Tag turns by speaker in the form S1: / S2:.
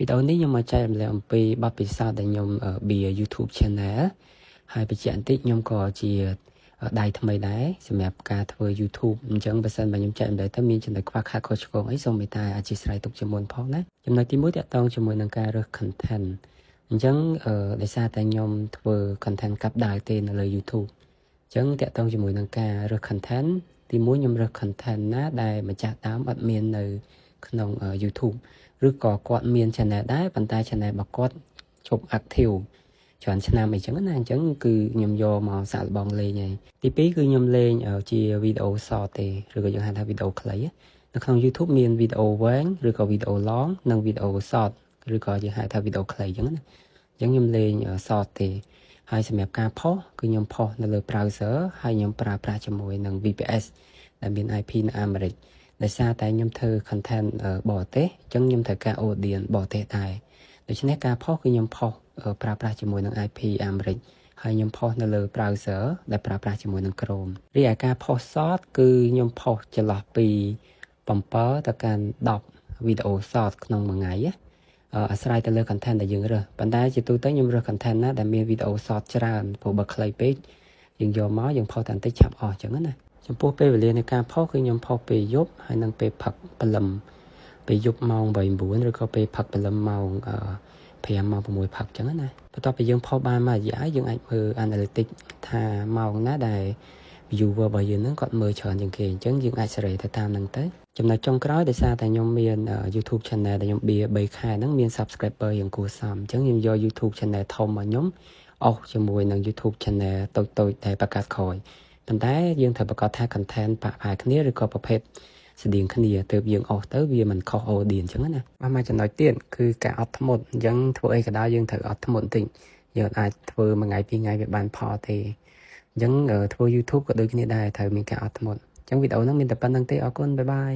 S1: videoនេះខ្ញុំមកចែកម្លែកអំពីបទពិសោធន៍ដែលខ្ញុំបៀ YouTube Channel ហើយបញ្ជាក់បន្តិចខ្ញុំក៏ជាដៃថ្មីដែរសម្រាប់ការធ្វើ YouTube អញ្ចឹងបើសិនបើខ្ញុំចែកម្លែកទៅមានចំណុចខ្វះខាតខុសឆ្គងអីសូមមេត្តាអធិស្ឋានទុកជាមុនផងណាចំណុចទី1ទាក់ទងជាមួយនឹងការរើស content អញ្ចឹងដោយសារតែខ្ញុំធ្វើ content កាប់ដាវទេនៅលើ YouTube អញ្ចឹងទាក់ទងជាមួយនឹងការរើស content ទី1ខ្ញុំរើស content ណាដែលម្ចាស់ដើមអត់មាននៅក្នុង YouTube ឬក៏គាត់មាន channel ដែរប៉ុន្តែ channel របស់គាត់ជប់ active ច្រើនឆ្នាំអីចឹងណាអញ្ចឹងគឺខ្ញុំយកមកសាកល្បងលេងហើយទី2គឺខ្ញុំលេងជា video short ទេឬក៏យើងហៅថា video ខ្លីនៅក្នុង YouTube មាន video វែងឬក៏ video long និង video short ឬក៏យើងហៅថា video ខ្លីចឹងណាអញ្ចឹងខ្ញុំលេង short ទេហើយសម្រាប់ការផុសគឺខ្ញុំផុសនៅលើ browser ហើយខ្ញុំប្រើប្រាស់ជាមួយនឹង VPS ដែលមាន IP នៅអាមេរិកដោយសារតែខ្ញុំធ្វើ content បរទេសអញ្ចឹងខ្ញុំត្រូវការ audience បរទេសដែរដូច្នេះការផុសគឺខ្ញុំផុសប្រើប្រាស់ជាមួយនឹង IP អាមេរិកហើយខ្ញុំផុសនៅលើ browser ដែលប្រើប្រាស់ជាមួយនឹង Chrome រីឯការផុស short គឺខ្ញុំផុសចន្លោះពី7ទៅកាន់10 video short ក្នុងមួយថ្ងៃអាស្រ័យទៅលើ content ដែលយើងរើសប៉ុន្តែជាទូទៅខ្ញុំរើស content ណាដែលមាន video short ច្រើនព្រោះបើខ្លីពេកយើងយកមកយើងផុសតែបន្តិចឆាប់អស់អញ្ចឹងណាចំពោះពេលវេលានៃការផុសគឺខ្ញុំផុសពេលយប់ហើយនិងពេលផឹកព្រលឹមពេលយប់ម៉ោង8 9ឬក៏ពេលផឹកព្រលឹមម៉ោង5ម៉ោង6ផឹកអញ្ចឹងណាបន្ទាប់ពីយើងផុសបានមួយរយៈយើងអាចមើល analytics ថាម៉ោងណាដែល viewer របស់យើងហ្នឹងគាត់មើលច្រើនជាងគេអញ្ចឹងយើងអាចសេរីទៅតាមហ្នឹងទៅចំណុចចុងក្រោយដោយសារតែខ្ញុំមាន YouTube channel ដែលខ្ញុំបៀ3ខែហ្នឹងមាន subscriber យ៉ាងគួរសមអញ្ចឹងខ្ញុំយក YouTube channel ធំរបស់ខ្ញុំអស់ជាមួយនឹង YouTube channel តូចៗដែលបង្កើតក្រោយប៉ុន្តែយើងត្រូវប្រកាសថា content ប្រហែលគ្នាឬក៏ប្រភេទស្តៀងគ្នាទើបយើងអស់ទៅវាមិនខុស audience អញ្ចឹងណាមកចំណុចទៀតគឺការអត់ធ្មត់អញ្ចឹងធ្វើអីក៏ដោយយើងត្រូវអត់ធ្មត់បន្តិចយើងអាចធ្វើមួយថ្ងៃពីរថ្ងៃវាបានផលទេអញ្ចឹងធ្វើ YouTube ក៏ដូចគ្នាដែរត្រូវមានការអត់ធ្មត់អញ្ចឹងវីដេអូហ្នឹងមានតែប៉ុណ្្នឹងទេអរគុណបាយបាយ